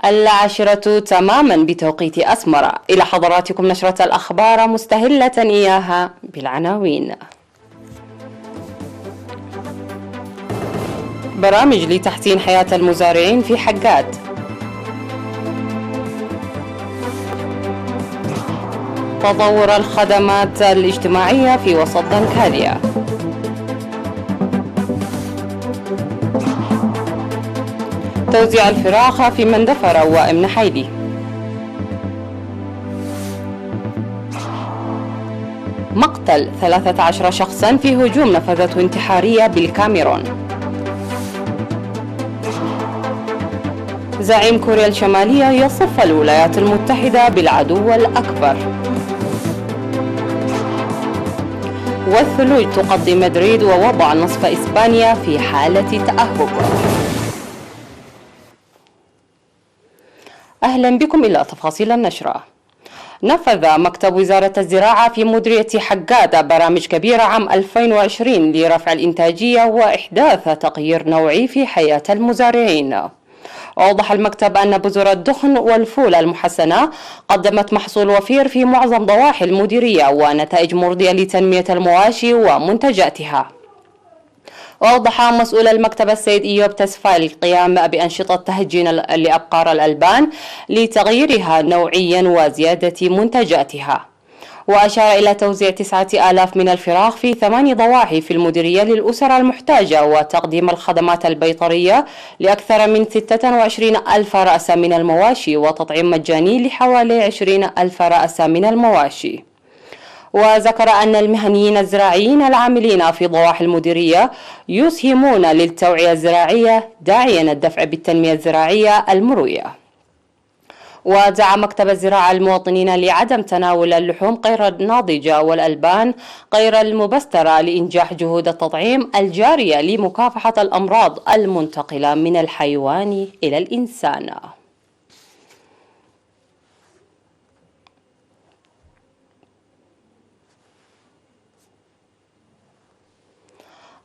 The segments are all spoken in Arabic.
العاشرة تماما بتوقيت أسمر. إلى حضراتكم نشرة الأخبار مستهلة إياها بالعناوين. برامج لتحسين حياة المزارعين في حقات. تطور الخدمات الاجتماعية في وسط دنكاليا. توزيع الفراخ في مندفر وإمن حيدي. مقتل 13 شخصا في هجوم نفذته انتحارية بالكاميرون. زعيم كوريا الشمالية يصف الولايات المتحدة بالعدو الأكبر. والثلوج تغطي مدريد ووضع نصف إسبانيا في حالة تأهب. أهلا بكم إلى تفاصيل النشرة. نفذ مكتب وزارة الزراعة في مديرية حقات برامج كبيرة عام 2020 لرفع الإنتاجية وإحداث تغيير نوعي في حياة المزارعين. أوضح المكتب أن بذور الدخن والفول المحسنة قدمت محصول وفير في معظم ضواحي المديرية ونتائج مرضية لتنمية المواشي ومنتجاتها. وأوضح مسؤول المكتب السيد إيوب تسفايل القيام بأنشطة تهجين لأبقار الألبان لتغييرها نوعيا وزيادة منتجاتها. وأشار إلى توزيع 9000 من الفراخ في 8 ضواحي في المديرية للأسر المحتاجة وتقديم الخدمات البيطرية لأكثر من 26,000 رأس من المواشي وتطعيم مجاني لحوالي 20,000 رأس من المواشي. وذكر أن المهنيين الزراعيين العاملين في ضواحي المديرية يسهمون للتوعية الزراعية داعيا الدفع بالتنمية الزراعية المروية. ودعا مكتب الزراعة المواطنين لعدم تناول اللحوم غير الناضجة والألبان غير المبسترة لإنجاح جهود التطعيم الجارية لمكافحة الأمراض المنتقلة من الحيوان إلى الإنسان.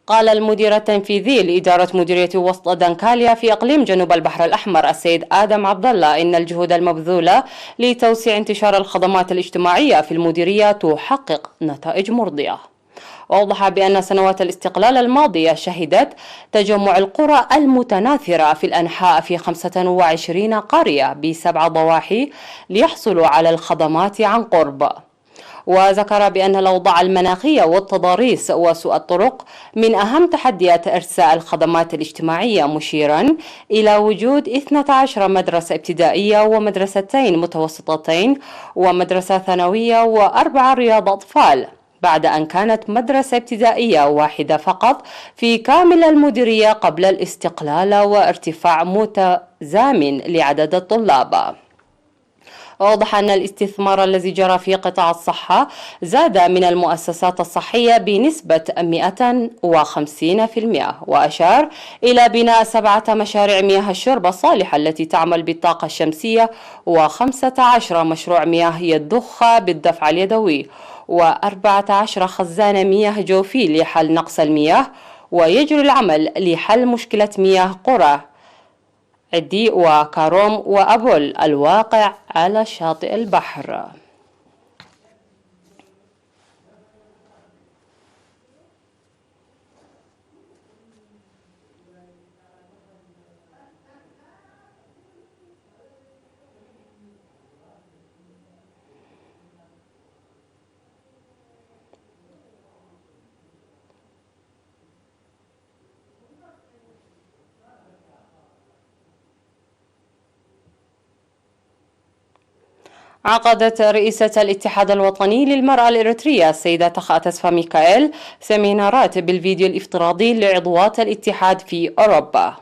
قال المدير التنفيذي لإدارة مديرية وسط دنكاليا في إقليم جنوب البحر الأحمر السيد آدم عبد الله إن الجهود المبذولة لتوسيع انتشار الخدمات الاجتماعية في المديرية تحقق نتائج مرضية. وأوضح بأن سنوات الاستقلال الماضية شهدت تجمع القرى المتناثرة في الأنحاء في 25 قرية ب7 ضواحي ليحصلوا على الخدمات عن قرب. وذكر بأن الأوضاع المناخية والتضاريس وسوء الطرق من أهم تحديات إرساء الخدمات الاجتماعية، مشيرا إلى وجود 12 مدرسة ابتدائية ومدرستين متوسطتين ومدرسة ثانوية و4 رياض أطفال، بعد أن كانت مدرسة ابتدائية واحدة فقط في كامل المديرية قبل الاستقلال وارتفاع متزامن لعدد الطلاب. وأوضح أن الاستثمار الذي جرى في قطاع الصحة زاد من المؤسسات الصحية بنسبة 150%. وأشار إلى بناء 7 مشاريع مياه الشرب الصالحة التي تعمل بالطاقة الشمسية و15 مشروع مياه يضخ بالدفع اليدوي و14 خزان مياه جوفي لحل نقص المياه، ويجري العمل لحل مشكلة مياه قرى عدي وكاروم وأبول الواقع على شاطئ البحر. عقدت رئيسة الاتحاد الوطني للمرأة الإريترية السيدة تخا تسفا ميكائيل سيمينارات بالفيديو الافتراضي لعضوات الاتحاد في أوروبا.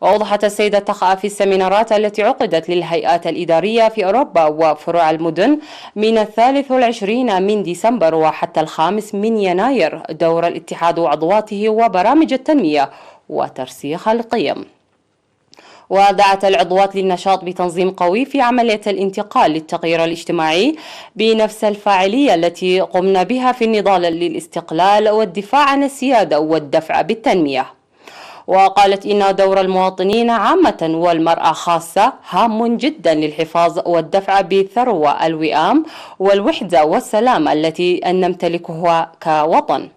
وأوضحت السيدة تخا في السيمينارات التي عقدت للهيئات الإدارية في أوروبا وفروع المدن من 23 من ديسمبر وحتى 5 من يناير دور الاتحاد وعضواته وبرامج التنمية وترسيخ القيم. ودعت العضوات للنشاط بتنظيم قوي في عملية الانتقال للتغيير الاجتماعي بنفس الفاعلية التي قمنا بها في النضال للاستقلال والدفاع عن السيادة والدفع بالتنمية. وقالت إن دور المواطنين عامة والمرأة خاصة هام جدا للحفاظ والدفع بثروة الوئام والوحدة والسلام التي نمتلكها كوطن،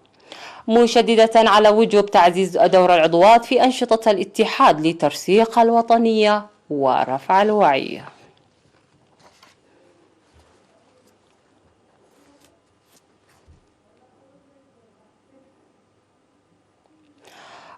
مشددة على وجوب تعزيز دور العضوات في أنشطة الاتحاد لترسيخ الوطنية ورفع الوعي.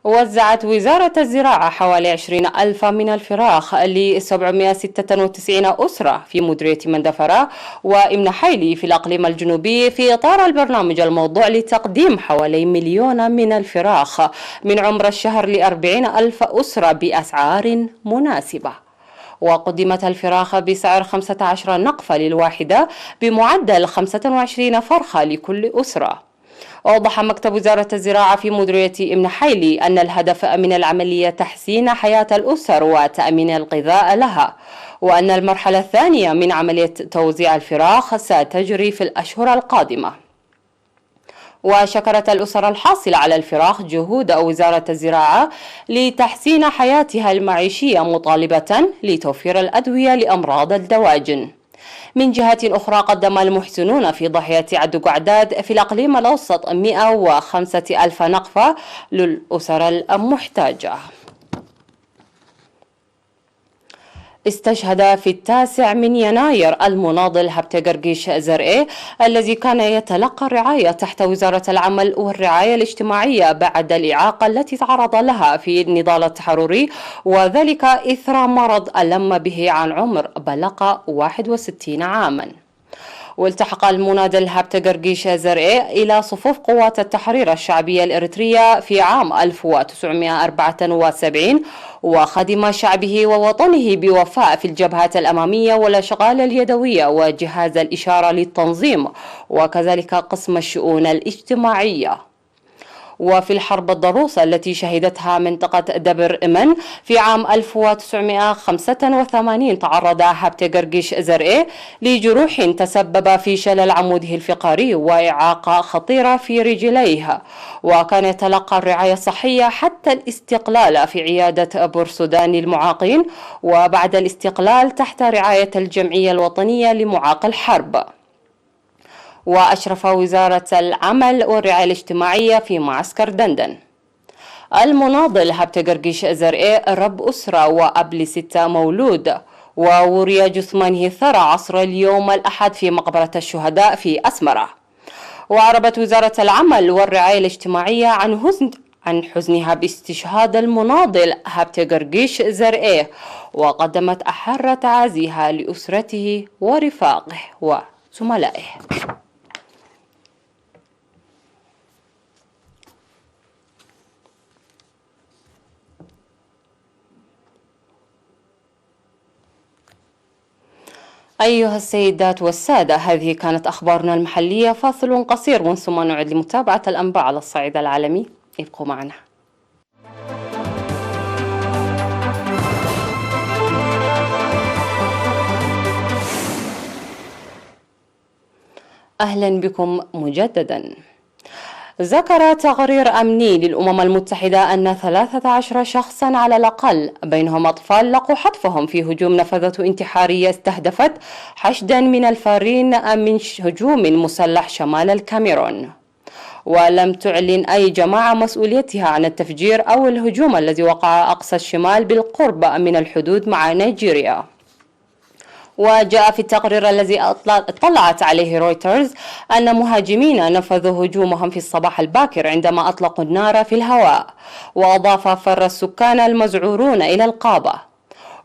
وزعت وزارة الزراعة حوالي 20,000 من الفراخ ل 796 أسرة في مديرية مندفرة وإمن حيلي في الأقليم الجنوبي في إطار البرنامج الموضوع لتقديم حوالي 1,000,000 من الفراخ من عمر الشهر ل40,000 أسرة بأسعار مناسبة. وقدمت الفراخ بسعر 15 نقفة للواحدة بمعدل 25 فرخة لكل أسرة. أوضح مكتب وزارة الزراعة في مديرية إمن حيلي أن الهدف من العملية تحسين حياة الأسر وتأمين الغذاء لها، وأن المرحلة الثانية من عملية توزيع الفراخ ستجري في الأشهر القادمة. وشكرت الأسر الحاصلة على الفراخ جهود وزارة الزراعة لتحسين حياتها المعيشية، مطالبة لتوفير الأدوية لأمراض الدواجن. من جهة أخرى قدم المحسنون في ضاحية عدو قعداد في الأقليم الأوسط 105,000 نقفة للأسر المحتاجة. استشهد في 9 من يناير المناضل هبتة قرقيش زرقاء الذي كان يتلقى الرعاية تحت وزارة العمل والرعاية الاجتماعية بعد الإعاقة التي تعرض لها في النضال التحرري، وذلك إثر مرض ألم به عن عمر بلغ 61 عاما. والتحق المناضل هبتة قرقيش زرقاء إلى صفوف قوات التحرير الشعبية الإريترية في عام 1974 وخدم شعبه ووطنه بوفاء في الجبهات الأمامية والأشغال اليدوية وجهاز الإشارة للتنظيم وكذلك قسم الشؤون الاجتماعية. وفي الحرب الضروسة التي شهدتها منطقة دبر إمن في عام 1985 تعرض هبتة قرقيش زرقاء لجروح تسبب في شلل عموده الفقري وإعاقة خطيرة في رجليه، وكان يتلقى الرعاية الصحية حتى الاستقلال في عيادة بورسودان المعاقين، وبعد الاستقلال تحت رعاية الجمعية الوطنية لمعاق الحرب. وأشرف وزارة العمل والرعاية الاجتماعية في معسكر دندن. المناضل هبتة قرقيش زرقاء رب أسرة وأب ل6 مولود، ووري جثمانه ثرى عصر اليوم الأحد في مقبرة الشهداء في أسمرة. وعربت وزارة العمل والرعاية الاجتماعية عن حزنها باستشهاد المناضل هبتة قرقيش زرقاء، وقدمت أحر تعازيها لأسرته ورفاقه وزملائه. أيها السيدات والسادة، هذه كانت أخبارنا المحلية. فاصل قصير ومن ثم نعد لمتابعة الأنباء على الصعيد العالمي. ابقوا معنا. أهلا بكم مجددا. ذكر تقرير أمني للأمم المتحدة أن 13 شخصا على الأقل بينهم أطفال لقوا حتفهم في هجوم نفذته انتحارية استهدفت حشدا من الفارين من هجوم مسلح شمال الكاميرون. ولم تعلن أي جماعة مسؤوليتها عن التفجير أو الهجوم الذي وقع أقصى الشمال بالقرب من الحدود مع نيجيريا. وجاء في التقرير الذي اطلعت عليه رويترز أن مهاجمين نفذوا هجومهم في الصباح الباكر عندما أطلقوا النار في الهواء، وأضاف فر السكان المذعورون إلى القابة.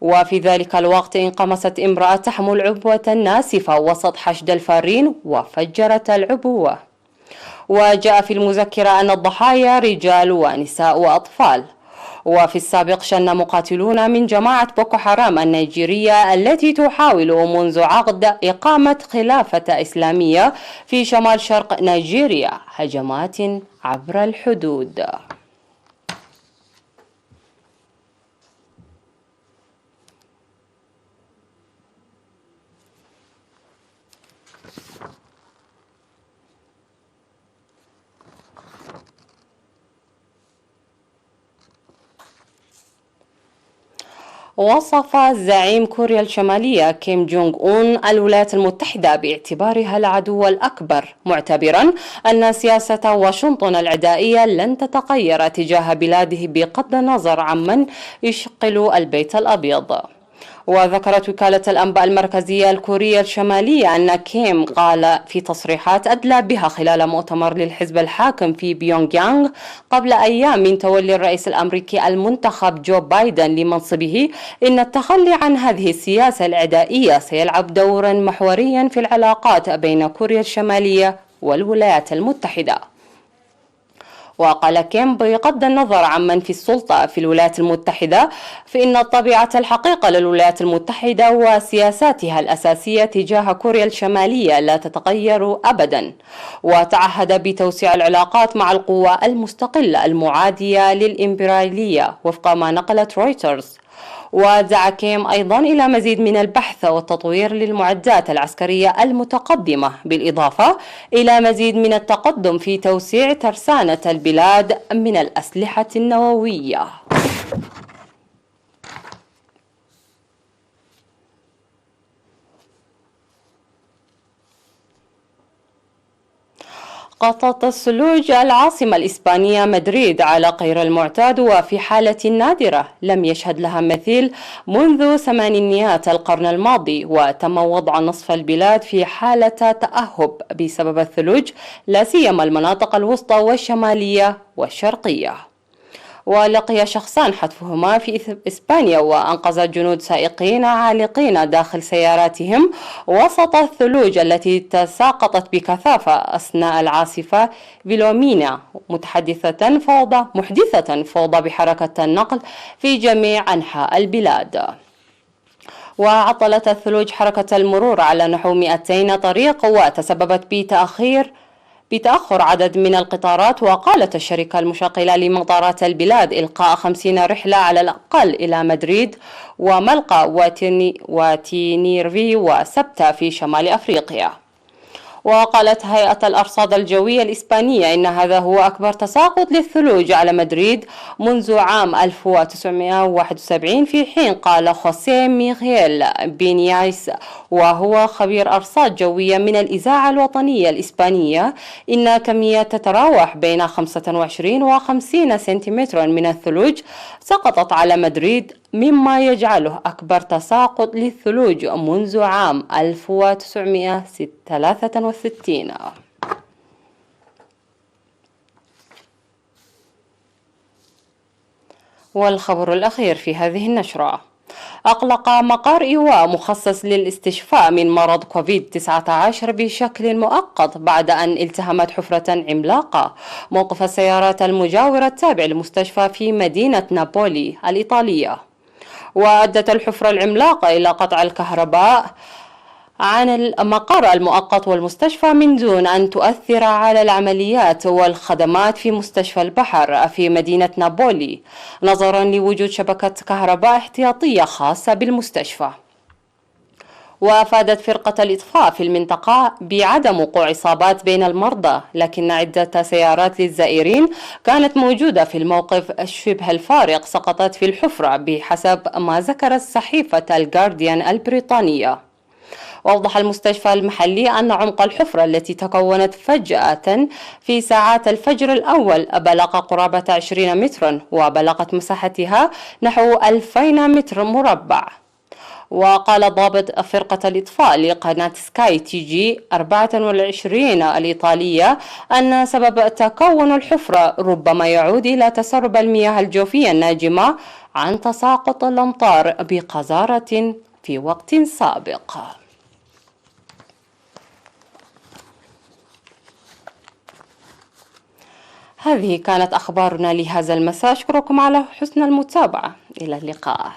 وفي ذلك الوقت انقمصت امرأة تحمل عبوة ناسفة وسط حشد الفارين وفجرت العبوة. وجاء في المذكرة أن الضحايا رجال ونساء وأطفال. وفي السابق شن مقاتلون من جماعة بوكو حرام النيجيرية التي تحاول منذ عقد إقامة خلافة إسلامية في شمال شرق نيجيريا هجمات عبر الحدود. وصف زعيم كوريا الشمالية كيم جونغ أون الولايات المتحدة باعتبارها العدو الأكبر، معتبرا أن سياسة واشنطن العدائية لن تتغير تجاه بلاده بغض النظر عمن يشغل البيت الأبيض. وذكرت وكالة الأنباء المركزية الكورية الشمالية أن كيم قال في تصريحات أدلى بها خلال مؤتمر للحزب الحاكم في بيونغ يانغ قبل أيام من تولي الرئيس الأمريكي المنتخب جو بايدن لمنصبه إن التخلي عن هذه السياسة العدائية سيلعب دورا محوريا في العلاقات بين كوريا الشمالية والولايات المتحدة. وقال كيم بغض النظر عمن في السلطة في الولايات المتحدة فإن طبيعة الحقيقة للولايات المتحدة وسياساتها الأساسية تجاه كوريا الشمالية لا تتغير أبدا، وتعهد بتوسيع العلاقات مع القوى المستقلة المعادية للإمبريالية وفق ما نقلت رويترز. ودعا كيم أيضا إلى مزيد من البحث والتطوير للمعدات العسكرية المتقدمة، بالإضافة إلى مزيد من التقدم في توسيع ترسانة البلاد من الأسلحة النووية. غطت الثلوج العاصمة الإسبانية مدريد على غير المعتاد وفي حالة نادرة لم يشهد لها مثيل منذ ثمانينيات القرن الماضي، وتم وضع نصف البلاد في حالة تأهب بسبب الثلوج، لا سيما المناطق الوسطى والشمالية والشرقية. ولقي شخصان حتفهما في إسبانيا، وأنقذ جنود سائقين عالقين داخل سياراتهم وسط الثلوج التي تساقطت بكثافة أثناء العاصفة فيلومينا، محدثة فوضى بحركة النقل في جميع أنحاء البلاد. وعطلت الثلوج حركة المرور على نحو 200 طريق، وتسببت بتأخر عدد من القطارات. وقالت الشركة المشغلة لمطارات البلاد إلقاء 50 رحلة على الأقل إلى مدريد وملقا وتينيرفي وسبتة في شمال أفريقيا. وقالت هيئة الأرصاد الجوية الإسبانية إن هذا هو أكبر تساقط للثلوج على مدريد منذ عام 1971، في حين قال خوسيه ميغيل بينيايس وهو خبير أرصاد جوية من الإذاعة الوطنية الإسبانية إن كميات تتراوح بين 25 و 50 سنتيمترا من الثلوج سقطت على مدريد، مما يجعله أكبر تساقط للثلوج منذ عام 1963. والخبر الأخير في هذه النشرة: أغلق مقر إيواء مخصص للاستشفاء من مرض كوفيد-19 بشكل مؤقت بعد أن التهمت حفرة عملاقة موقف السيارات المجاورة التابع للمستشفى في مدينة نابولي الإيطالية. وأدت الحفرة العملاقة إلى قطع الكهرباء عن المقر المؤقت والمستشفى من دون أن تؤثر على العمليات والخدمات في مستشفى البحر في مدينة نابولي، نظرا لوجود شبكة كهرباء احتياطية خاصة بالمستشفى. وأفادت فرقة الإطفاء في المنطقة بعدم وقوع إصابات بين المرضى، لكن عدة سيارات للزائرين كانت موجودة في الموقف شبه الفارق سقطت في الحفرة بحسب ما ذكرت صحيفة الجارديان البريطانية. وأوضح المستشفى المحلي أن عمق الحفرة التي تكونت فجأة في ساعات الفجر الأول بلغ قرابة 20 مترا، وبلغت مساحتها نحو 2000 متر مربع. وقال ضابط فرقة الإطفاء لقناة سكاي تي جي 24 الإيطالية أن سبب تكون الحفرة ربما يعود إلى تسرب المياه الجوفية الناجمة عن تساقط الأمطار بقذارة في وقت سابق. هذه كانت أخبارنا لهذا المساء، أشكركم على حسن المتابعة، إلى اللقاء.